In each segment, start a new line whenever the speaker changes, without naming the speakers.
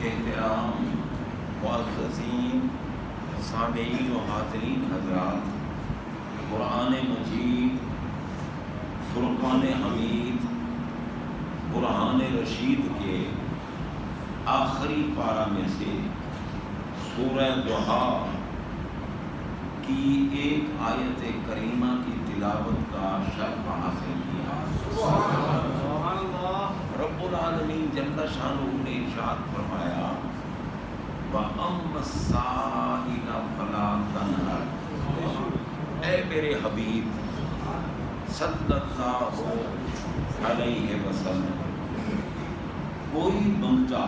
احترام معززین سامعین و حاضرین حضرات، قرآن مجید فرقان حمید برہان رشید کے آخری پارہ میں سے سورہ ضحیٰ کی ایک آیت کریمہ کی تلاوت کا شرف حاصل کیا۔ رب العالمین جل شانہ نے ارشاد فرمایا وَأَمَّا السَّائِلَ فَلَا تَنْهَرْ، اے میرے حبیب صلی اللہ علیہ وسلم، کوئی منگتا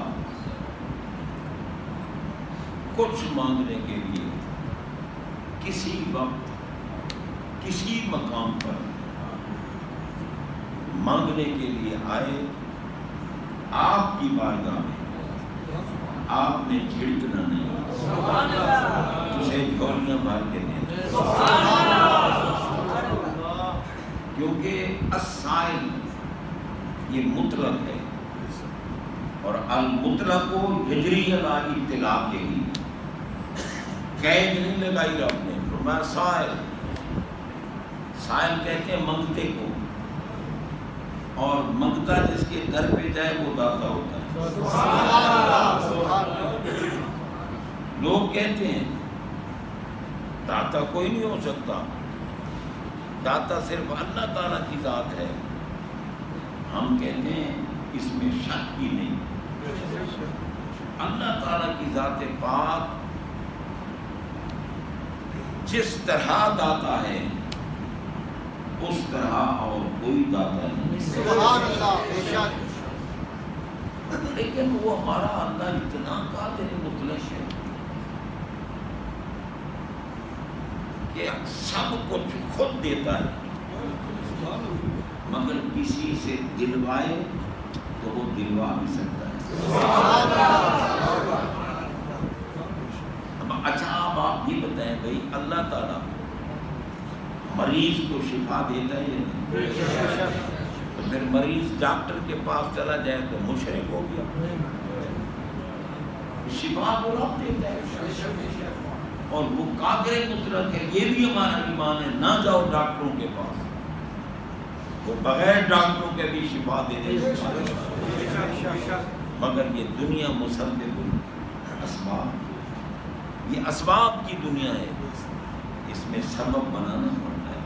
کچھ مانگنے کے لیے کسی وقت کسی مقام پر مانگنے کے لیے آئے آپ کی بارگاہ میں، آپ نے جھڑکنا نہیں، اسے جھولیاں مار کے دیں، کیونکہ السائل یہ مطلق ہے اور المطلق یجری علی اطلاق ہی، قید نہیں لگائی رب نے، فرمایا سائل، سائل کہتے ہیں منگتے کو، اور منگتا جس کے در پہ جائے وہ داتا ہوتا ہے۔ لوگ کہتے ہیں داتا کوئی نہیں ہو سکتا، داتا صرف اللہ تعالیٰ کی ذات ہے۔ ہم کہتے ہیں اس میں شک ہی نہیں، اللہ تعالیٰ کی ذات پاک جس طرح داتا ہے اس طرح اور کوئی داتا نہیں۔
سبحان اللہ، بے شک۔
لیکن وہ ہمارا اللہ اتنا قادر مطلق ہے کہ سب کچھ خود دیتا ہے، مگر کسی سے دلوائے تو وہ دلوا بھی سکتا ہے۔ اچھا اب آپ یہ بتائیں بھائی اللہ تعالیٰ مریض کو شفا دیتا ہے یا نہیں؟ تو پھر مریض ڈاکٹر کے پاس چلا جائے تو مشرک ہو گیا، شفا کو رب دیتا ہے اور وہ قادر مطلق ہے۔ یہ بھی ہمارا ایمان ہے، نہ جاؤ ڈاکٹروں کے پاس، وہ بغیر ڈاکٹروں کے بھی شفا دے دے، مگر یہ دنیا مسبب الاسباب، یہ اسباب کی دنیا ہے، اس میں سبب بنانا پڑتا ہے۔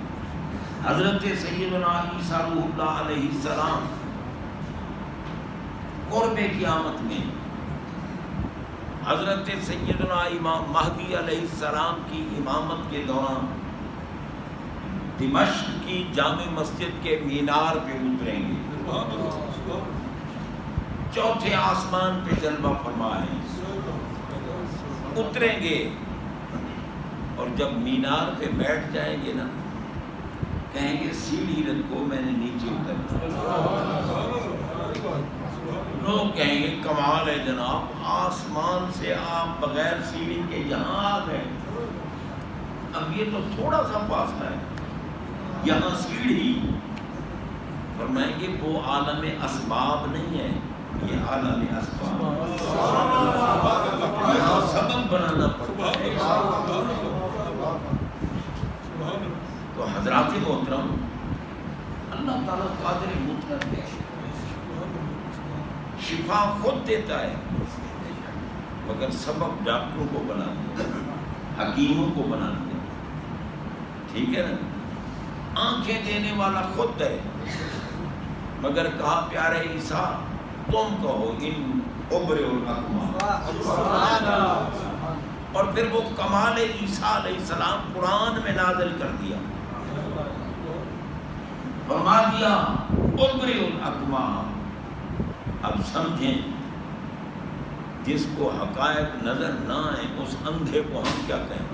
حضرت سیدنا عیسیٰ روح اللہ علیہ السلام قرب قیامت میں حضرت سیدنا امام مہدی علیہ السلام کی امامت کے دوران دمشق کی جامع مسجد کے مینار پہ اتریں گے، چوتھے آسمان پہ جلوہ فرمائیں، اتریں گے اور جب مینار پہ بیٹھ جائیں گے نا، کہیں گے سیڑھی رکھو میں نے نیچے اترنا۔ لوگ کہیں گے کمال ہے جناب، آسمان سے آپ بغیر سیڑھی کے یہاں آ گئے، اب یہ تو تھوڑا سا فاصلہ ہے، یہاں سیڑھی۔ فرمائیں گے وہ عالم اسباب نہیں ہے، یہ عالم اسباب، یہاں سبب بنانا پڑتا ہے۔ تو حضرات محترم، اللہ تعالیٰ قادر مطلق ہے، شفا خود دیتا ہے، مگر سبب ڈاکٹروں کو بنا دیا، حکیموں کو بنا دیا، ٹھیک ہے نا؟ آنکھیں دینے والا خود ہے، مگر کہا پیارے عیسیٰ تم کہو ان ابرئ الاکمہ، اور پھر وہ کمال عیسیٰ علیہ السلام قرآن میں نازل کر دیا، فرما دیا ابرئ الاکمہ۔ اب سمجھیں جس کو حقائق نظر نہ آئے اس اندھے کو ہم کیا کہیں؟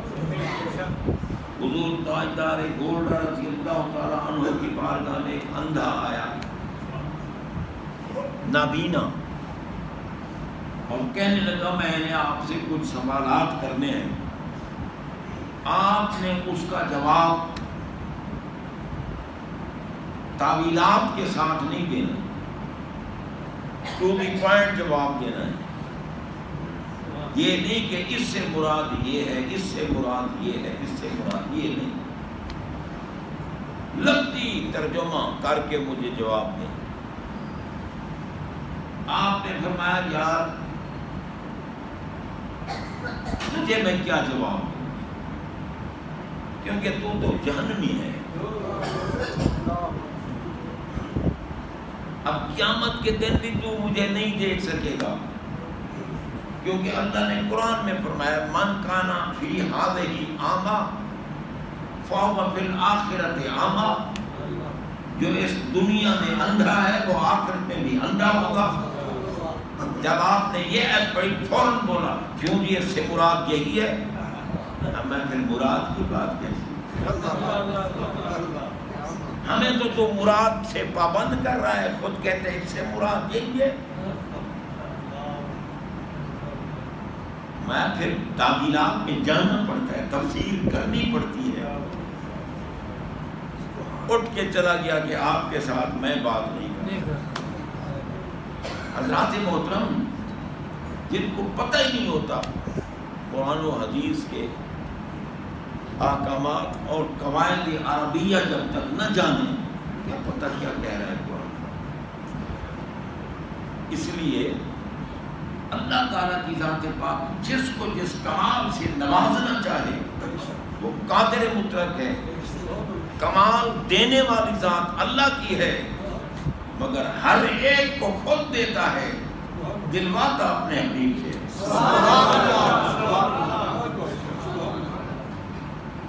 حضور تاجدار گولڈا رضی اللہ تعالیٰ عنہ کی بارگاہ میں ایک اندھا آیا، نابینا، اور کہنے لگا میں نے آپ سے کچھ سوالات کرنے ہیں۔ آپ نے اس کا جواب تعویلات کے ساتھ نہیں دینا، ٹو دی پوائنٹ جواب دینا ہے۔ یہ نہیں کہ اس سے مراد یہ ہے، اس سے مراد یہ ہے، اس سے مراد یہ نہیں، لفظی ترجمہ کر کے مجھے جواب دیں۔ آپ نے فرمایا یار تجھے میں کیا جواب دوں، کیونکہ تو جہنمی ہے۔ اب قیامت کے دن بھی تو مجھے نہیں دیکھ سکے گا، کیونکہ اللہ نے قرآن میں فرمایا من کانا فی ہذہ اعمی فہو فی الآخرۃ اعمی، جو اس دنیا میں اندھا ہے وہ آخرت میں بھی اندھا ہوگا۔ جب آپ نے یہ ایت پڑھی فوراً بولا کیوں جی اس سے مراد یہی ہے؟ اب میں پھر مراد کی بات کیسی؟ ہمیں تو مراد سے پابند کر رہا ہے، خود کہتے ہیں اس سے مراد یہی ہے۔ میں پھر تعبیرات میں جانا پڑتا ہے، تفسیر کرنی پڑتی ہے۔ اٹھ کے چلا گیا کہ آپ کے ساتھ میں بات نہیں کرتا۔ حضرات محترم، جن کو پتہ ہی نہیں ہوتا قرآن و حدیث کے احکامات اور قواعد عربیہ جب تک نہ جانیں کیا پتہ کیا کہہ رہا ہے قرآن۔ اس لیے اللہ تعالیٰ کی ذات پاک جس کو جس کمال سے نوازنا چاہے وہ قادر مطلق ہے، کمال دینے والی ذات اللہ کی ہے، مگر ہر ایک کو خود دیتا ہے، دلواتا اپنے حبیب سے،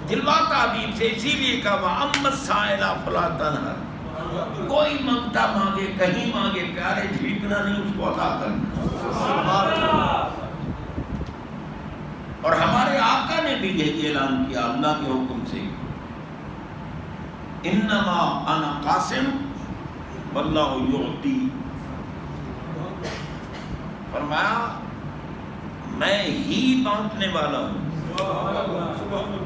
دلواتا حبیب سے۔ اسی لیے کہا وَأَمَّا السَّائِلَ فَلَا تَنْهَرْ، کوئی مانگتا مانگے، کہیں مانگے، پیارے جھیکنا نہیں، اس کو عطا کرنا۔ اور ہمارے آقا نے بھی یہی اعلان کیا اللہ کے حکم سے، انما انا قاسم واللہ یعطی، فرمایا میں ہی بانٹنے والا ہوں۔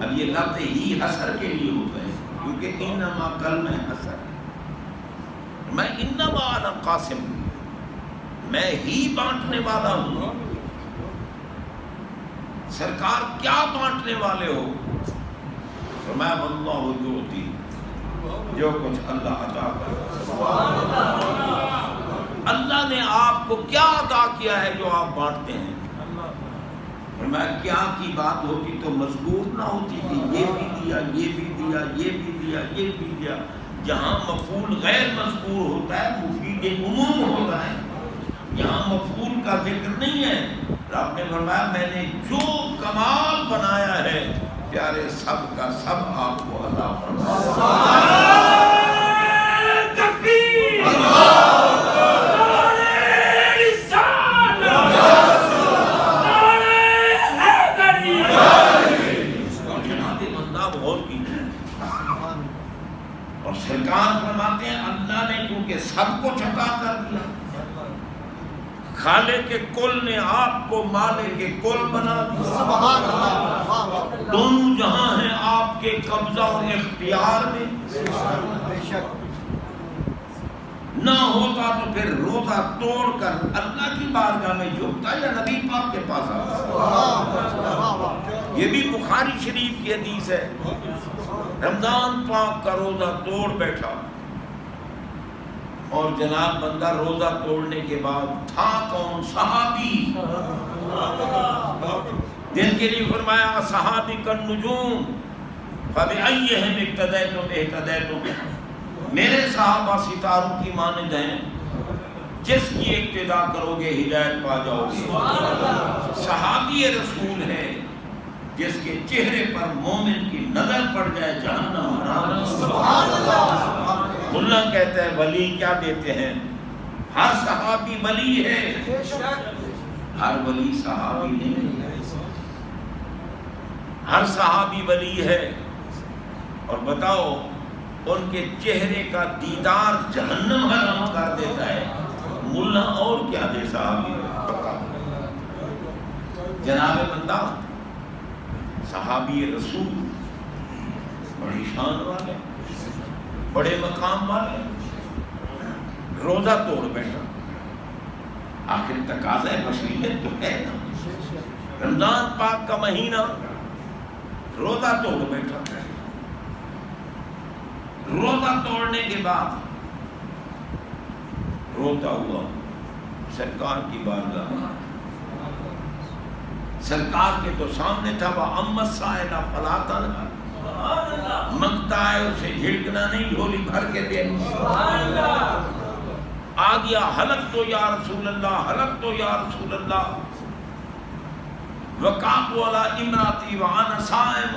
اب یہ لفظ ہی حسر کے لیے ہوتا ہے، کیونکہ انما کلمہ حسر، میں انما انا قاسم، میں ہی بانٹنے والا ہوں۔ سرکار کیا بانٹنے والے ہو؟ فرمایا واللہ یعطی، جو کچھ اللہ عطا کرتا۔ اللہ نے آپ کو کیا عطا کیا ہے جو آپ بانٹتے ہیں؟ فرمایا کیا کی بات ہوتی تو مذکور نہ ہوتی تھی، یہ بھی دیا، یہ بھی دیا، یہ بھی دیا، یہ بھی دیا۔ جہاں مفعول غیر مذکور ہوتا ہے مفید عموم ہوتا ہے، یہاں مفعول کا ذکر نہیں ہے۔ رب نے فرمایا میں نے جو کمال بنایا ہے پیارے سب کا سب آپ کو عطا فرمایا۔ اور سرکار فرماتے ہیں اللہ نے کیونکہ سب کو عطا کر دیا، خالق کے کل نے آپ کو مالک کے کل بنا دیا۔
سبحان اللہ،
دونوں جہاں ہیں آپ کے قبضہ اور اختیار میں۔
بے شک
نہ ہوتا تو پھر روزہ توڑ کر اللہ کی بارگاہ میں جھکتا یا نبی پاک کے پاس آتا۔ یہ بھی بخاری شریف کی حدیث ہے، رمضان پاک کا روزہ توڑ بیٹھا اور جناب بندہ روزہ توڑنے کے بعد تھا کون؟ صحابی۔ جن کے لیے فرمایا صحابی کا نجوم فبأیہم اقتدیتم اہتدیتم، میرے صحابہ ستاروں کی مانند ہیں، جس کی اقتداء کرو گے ہدایت پا جاؤ گے۔ صحابی رسول ہے جس کے چہرے پر مومن کی نظر پڑ جائے جہنم حرام۔ ملا کہتا ہے ولی کیا دیتے ہیں؟ ہر صحابی ولی ہے، ہر ولی صحابی نہیں ہے۔ ہر صحابی ولی ہے، اور بتاؤ ان کے چہرے کا دیدار جہنم حرام کر دیتا ہے، ملا اور کیا دے صحابی؟ جناب بندہ صحابی رسول بڑی شان والے، بڑے مقام والے، روزہ توڑ بیٹھا۔ آخر تقاضا بشریت تو ہے نا، رمضان پاک کا مہینہ روزہ توڑ بیٹھا، روزہ توڑنے کے بعد روتا ہوا سرکار کی بارگاہ، سرکار کے تو سامنے تھا، وہ امت سائلہ فلا تنہر، منگتا ہے اسے جھڑکنا نہیں، جھولی بھر کے دینا۔ آ گیا حلق تو یا رسول اللہ، حلق تو یا رسول اللہ، وقعت علی امراتی وانا صائم،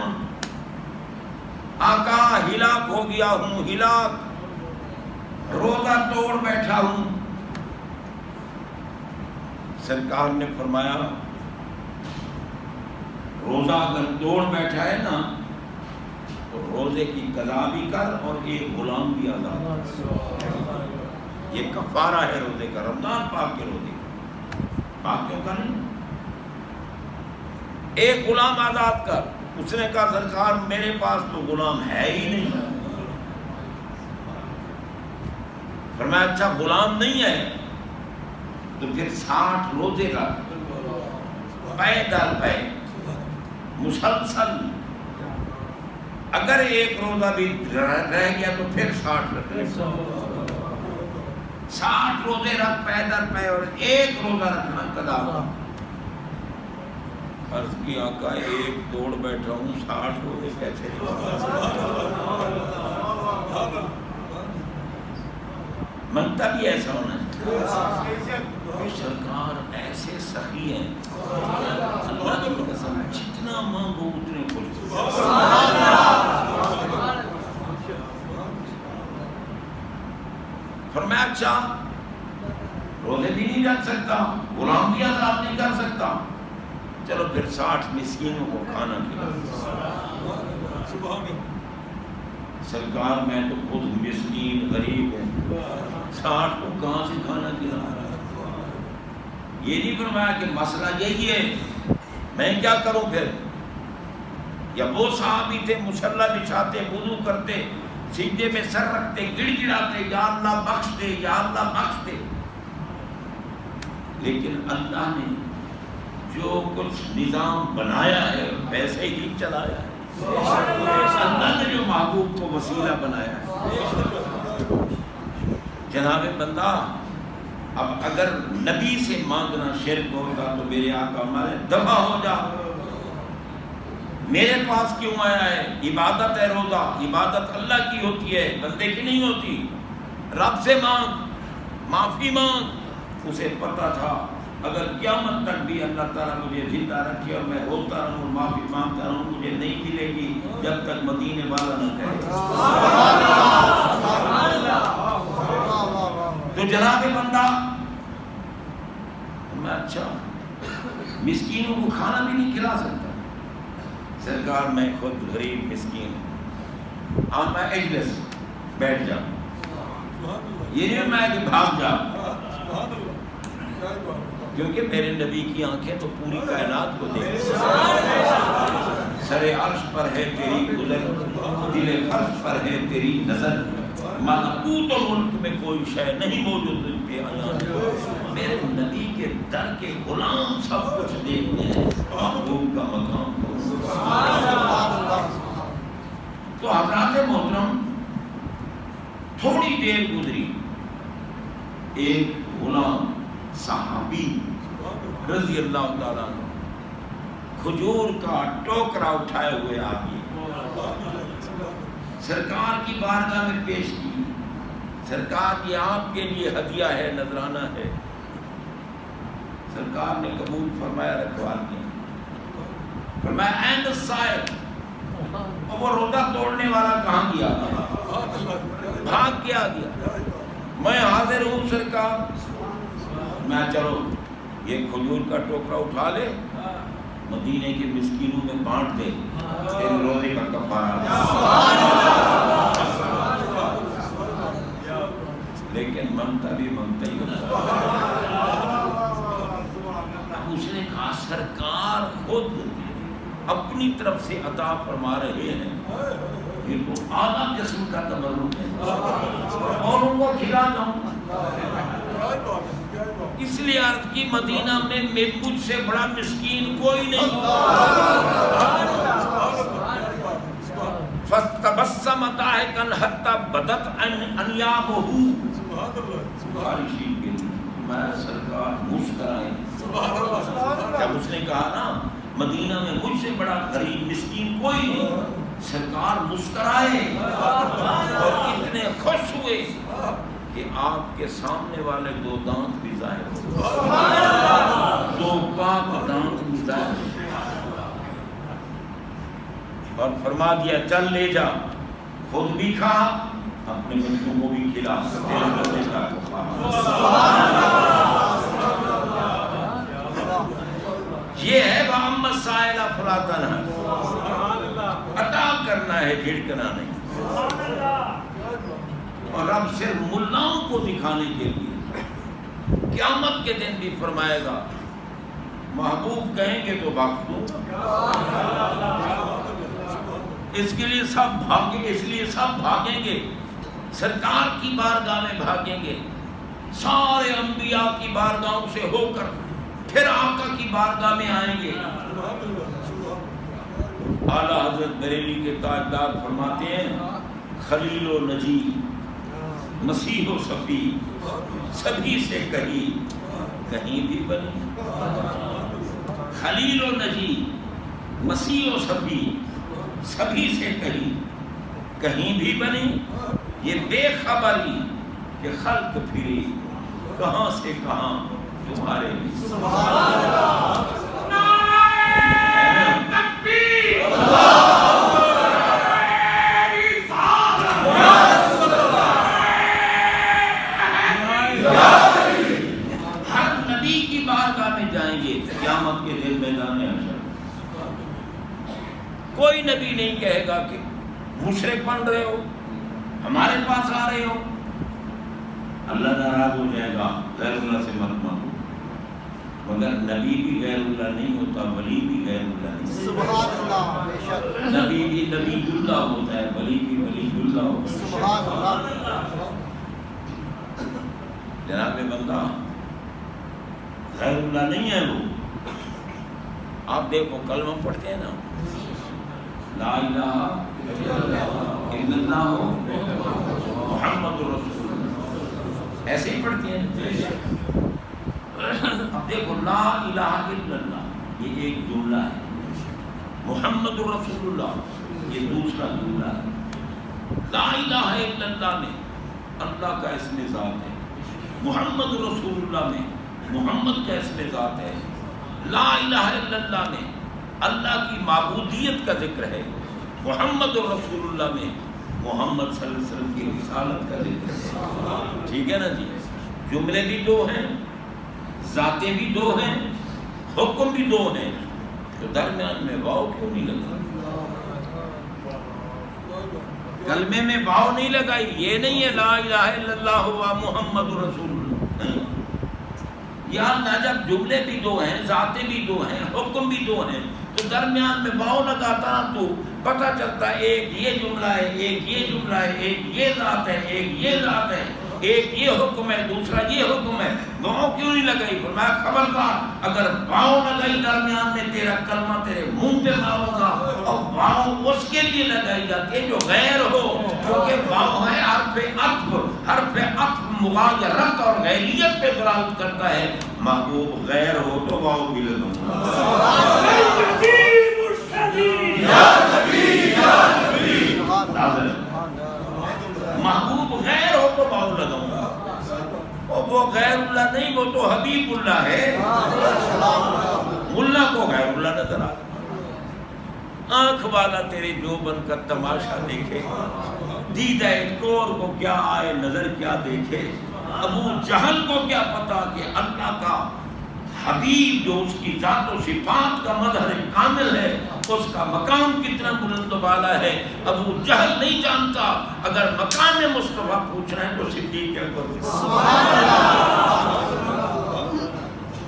آقا ہلاک ہو گیا ہوں، ہلاک، روزہ توڑ بیٹھا ہوں۔ سرکار نے فرمایا روزہ اگر توڑ بیٹھا ہے نا تو روزے کی قضا بھی کر اور ایک غلام بھی آزاد کر، یہ کفارہ ہے روزے کا، رمضان پاک کے روزے کا، باقیوں کا نہیں۔ ایک غلام آزاد کر۔ اس نے کہا سرکار میرے پاس تو غلام ہے ہی نہیں۔ فرمایا اچھا غلام نہیں ہے تو پھر 60 روزے رکھ، پے در پے مسلسل، اگر ایک روزہ بھی رہ گیا تو پھر 60 رکھ، 60 روزے رکھ پے در پے، اور ایک روزہ رکھنا قضا۔ عرض کی آقا ایک توڑ بیٹھا ہوں، 60 روزے کیسے منگتا بھی ایسا ہونا چاہیے۔ سرکار ایسے سخی ہیں، اللہ کی قسم جتنا مانگو اتنے خوش۔ فرمایا اچھا روزے بھی نہیں رکھ سکتا، غلام بھی آزاد نہیں کر سکتا، چلو پھر 60 مسکینوں کو کھانا کھلاؤ۔ سرکار میں تو خود مسکین غریب ہوں، 60 کو کہاں سے کھانا کھلاؤں؟ یہ نہیں فرمایا کہ مسئلہ یہی ہے میں کیا کروں پھر؟ یا وہ صحابی تھے مصلی بچھاتے، وضو کرتے، سجدے میں سر رکھتے، گڑ گڑاتے یا اللہ بخش دے یا اللہ بخش دے، لیکن اللہ نے جو کچھ نظام بنایا ہے ویسے ہی چلایا ہے۔ اللہ نے جو محبوب کو وسیلہ بنایا ہے۔ جناب بندہ اب اگر نبی سے مانگنا شرک ہوگا تو میرے آقا ہمارے دفع ہو جا، میرے پاس کیوں آیا ہے؟ عبادت ہے روزہ، عبادت اللہ کی ہوتی ہے، بندے کی نہیں ہوتی۔ رب سے مانگ، معافی مانگ۔ اسے پتا تھا اگر قیامت تک بھی اللہ تعالیٰ مجھے زندہ رکھے اور میں روتا رہوں، معافی مانگتا رہوں، مجھے نہیں ملے گی جب تک مدینے والا نہ کہے۔ تو جناب بندہ میں اچھا مسکینوں کو کھانا بھی نہیں کھلا سکتا؟ سرکار میں خود غریب مسکین ہوں، اور میں اجلس بیٹھ جاؤں، یہ نہیں میں کہ بھاگ جاؤں، کیونکہ میرے نبی کی آنکھیں تو پوری کائنات کو دیکھتی ہیں۔ سر عرش پر ہے تیری گزر، دل فرش پر ہے تیری نظر، ملکوت و ملک میں کوئی شے نہیں موجود ان پہ عیان۔ میرے نبی کے در کے غلام سب کچھ دیکھتے ہیں، محبوب کا مقام تو حضرات محترم تھوڑی دیر گزری، ایک غلام صحابی رضی اللہ تعالیٰ عنہ کھجور کا ٹوکرا اٹھائے ہوئے آ گئے، سرکار کی بارگاہ میں پیش کی۔ سرکار یہ آپ کے لیے ہدیہ ہے، نذرانہ ہے۔ سرکار نے قبول فرمایا، رکھوا دیا۔ فرمایا این السائل، اور وہ روزہ توڑنے والا کہاں گیا؟ بھاگ کے آ گیا۔ میں حاضر ہوں سرکار، میں چلو یہ کھجور کا ٹوکرا اٹھا لے، مدینے کے مسکینوں میں بانٹ دے، تیرے روزے کا کفارہ۔ لیکن منگتا بھی منگتا ہی اس نے کہا سرکار خود اپنی طرف سے عطا فرما رہے ہیں، یہ تو اعلیٰ قسم کا تبرک ہے، اور ان کو کھلا جاؤں۔ اس لیے عرض کی مدینہ میں مجھ سے بڑا مسکین کوئی نہیں. فَاسْتَبَسَّمَ ضَاحِكًا حَتَّى بَدَتْ أَنْيَابُهُ. بخاری شریف کے میں سرکار مسکرائے. جب اس نے کہا نا مدینہ میں مجھ سے بڑا غریب مسکین کوئی نہیں، سرکار مسکرائے اور اتنے خوش ہوئے کہ آپ کے سامنے والے دو دانت بھی ظاہر ہو، دو پاک دانت بھی ظاہر ہو، اور فرما دیا چل لے جا، خود بھی کھا اپنے بچوں کو بھی کھلا. یہ ہے وَأَمَّا السَّائِلَ فَلَا تَنْهَرْ. عطا کرنا ہے، جھڑکنا نہیں. اور رب صرف ملاؤں کو دکھانے کے لیے قیامت کے دن بھی فرمائے گا محبوب کہیں گے تو بخش دوں. اس کے لیے سب بھاگیں گے، اس لیے سب بھاگیں گے، سرکار کی بارگاہ میں بھاگیں گے، سارے انبیاء کی بارگاہوں سے ہو کر پھر آقا کی بارگاہ میں آئیں گے. اعلیٰ حضرت بریلی کے تاجدار فرماتے ہیں خلیل و نجی مسیح و صفی سبھی سے کہیں بھی بنی. خلیل و نجی مسیح و صفی سبھی سے کہیں بھی بنی. یہ بے خبری کہ خلق پھری کہاں سے کہاں تمہارے ہر نبی کی بارگاہ میں جائیں گے قیامت کے دن میدان حشر. کوئی نبی نہیں کہے گا کہ مشرک بن رہے ہو، ہمارے پاس آ رہے ہو. اللہ ناراض ہو جائے گا، غیر اللہ سے مت مانگو. مگر نبی بھی غیر اللہ نہیں ہوتا، ولی بھی غیر اللہ نہیں.
سبحان اللہ. بے شک
نبی بھی نبی اللہ ہوتا ہے، ولی بھی ولی اللہ ہوتا ہے.
سبحان اللہ.
جناب بندہ غیر اللہ نہیں ہے وہ. آپ دیکھو کلمہ پڑھتے ہیں نا، لا الہ الا اللہ محمد رسول اللہ، ایسے ہی پڑھتے ہیں. اب دیکھو لا الہ الا اللہ یہ ایک جملہ ہے، محمد رسول اللہ یہ دوسرا جملہ ہے. لا الہ الا اللہ میں اللہ کا اسم ذات ہے، محمد رسول اللہ میں محمد کا اسم ذات ہے. لا الہ الا اللہ میں اللہ کی معبودیت کا ذکر ہے، محمد رسول اللہ میں محمد صلی اللہ علیہ وسلم کی رسالت کا ذکر ہے. ٹھیک ہے نا جی. جملے بھی دو ہیں، ذاتیں بھی دو ہیں، حکم بھی دو ہیں، تو درمیان میں واو کیوں نہیں لگا؟ کلمے میں واو نہیں لگائی. یہ نہیں ہے لا الہ الا اللہ و محمد رسول اللہ. یا اللہ جب جملے بھی دو ہیں، ذاتیں بھی دو ہیں، حکم بھی دو ہیں، تو درمیان میں واو لگاتا تو پتہ چلتا ایک یہ جملہ ہے، ایک یہ جملہ ہے، ایک یہ ذات ہے، ایک یہ ذات ہے، ایک یہ حکم ہے، دوسرا یہ حکم ہے. واو کیوں نہیں لگائی؟ فرمایا خبردار اگر واو لگائی درمیان میں تیرا کلمہ تیرے منہ پہ ماروں گا. اور واو اس کے لیے لگائی جاتی ہے جو غیر ہو، کیونکہ واو ہے حرف عطف. حرف عطف مغایرت اور غیریت پہ دلالت کرتا ہے. محبوب غیر ہو تو واو بھی لگاؤں محبوب غیر ہو تو واو لگاؤں گا. اور وہ غیر اللہ نہیں، وہ تو حبیب اللہ ہے. ملا کو غیر اللہ نظر آ، آنکھ والا تیرے جو بن کر تماشا دیکھے، دیدہ کور کو کیا آئے نظر کیا دیکھے. ابو جہل کو کیا پتا کہ اللہ کا حبیب جو اس کی ذات و صفات کا مظہر کامل ہے اس کا مقام کتنا بلند و بالا ہے. ابو جہل نہیں جانتا. اگر مقام مصطفیٰ پوچھ رہے ہیں تو صدیق اکبر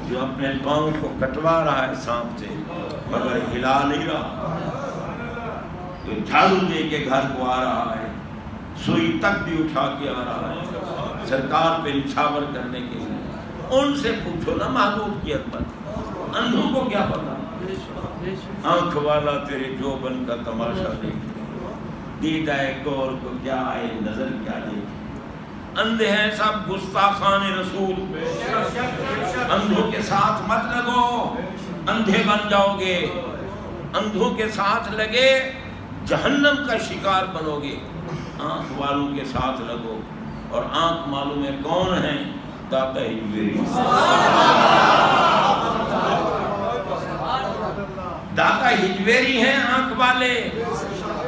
جو اپنے پاؤں کو کٹوا رہا ہے سانپ سے مگر ہلا نہیں رہا، جو جھاڑو دے کے گھر کو آ رہا ہے، سوئی تک بھی اٹھا کے آ رہا ہے سرکار پہ نچھاور کرنے کے لیے. ان سے پوچھو نا محبوب کی عظمت، اندھوں کو کیا پتا؟ آنکھ والا تیرے جوبن کا تماشا دیکھے، دیدہ کور کو کیا آئے نظر کیا دیکھے۔ اندھے ہیں سب گستاخان رسول، اندھوں کے ساتھ مت لگو، اندھے بن جاؤ گے، اندھوں کے ساتھ لگے جہنم کا شکار بنو گے۔ آنکھ والوں کے ساتھ لگو، اور آنکھ معلوم ہے کون ہیں؟ داتا ہجویری، داتا ہجویری ہیں آنکھ والے،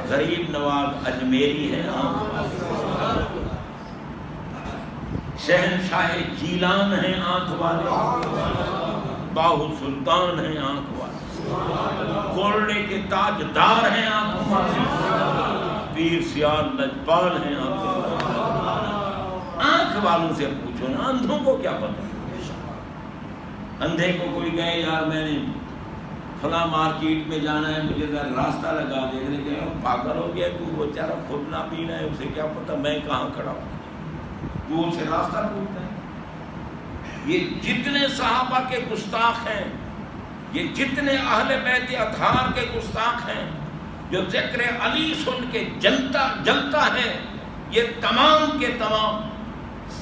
غریب نواز اجمیری ہیں آنکھ والے، شہنشاہ جیلان ہیں آنکھ والے، باہو سلطان ہیں آنکھ والے، گولڈے کے تاجدار ہیں آنکھ والے، پیر سیال لجپال ہیں آنکھ والے۔ آنکھ والوں سے پوچھو نا، اندھوں کو کیا پتا؟ اندھے کو کوئی کہے یار میں نے فلاں مارکیٹ میں جانا ہے، مجھے ذرا راستہ لگا دے، کہ پاگل ہو گیا تو وہ بیچارہ خود نہ پینا ہے، اسے کیا پتا میں کہاں کھڑا ہوں، تو اسے راستہ پوچھتا ہے۔ یہ جتنے صحابہ کے گستاخ ہیں، یہ جتنے اہل بیت اطہار کے گستاخ ہیں، جو ذکر علی سن کے جلتا ہے، یہ تمام کے تمام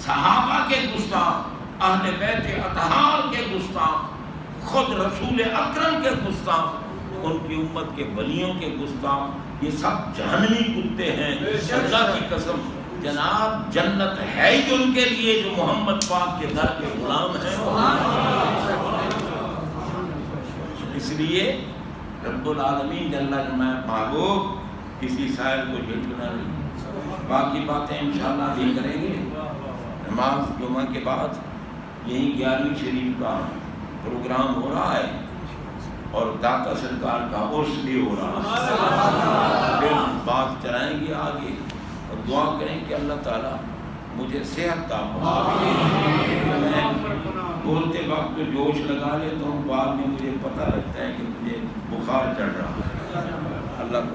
صحابہ کے گستاخ، اہل بیت اطہار کے گستاخ، خود رسول اکرم کے گستاخ، ان کی امت کے ولیوں کے گستاخ، یہ سب جہنمی کتے ہیں۔ اللہ کی قسم جناب جنت ہے ہی ان کے لیے جو محمد پاک کے در کے غلام ہیں۔ اس لیے رب العالمین جل محبوب کسی سائل کو جھٹکنا نہیں۔ باقی باتیں انشاءاللہ بھی کریں گے۔ نماز جمعہ کے بعد یہیں 11ویں شریف کا پروگرام ہو رہا ہے، اور داتا سرکار کا عرس بھی ہو رہا ہے۔ پھر بات چلائیں گے آگے، اور دعا کریں کہ اللہ تعالیٰ مجھے صحت عطا فرمائے۔ میں بولتے وقت تو جوش لگا لیتا ہوں، بعد میں مجھے پتہ لگتا ہے کہ مجھے بخار چڑھ رہا ہے۔ اللہ کو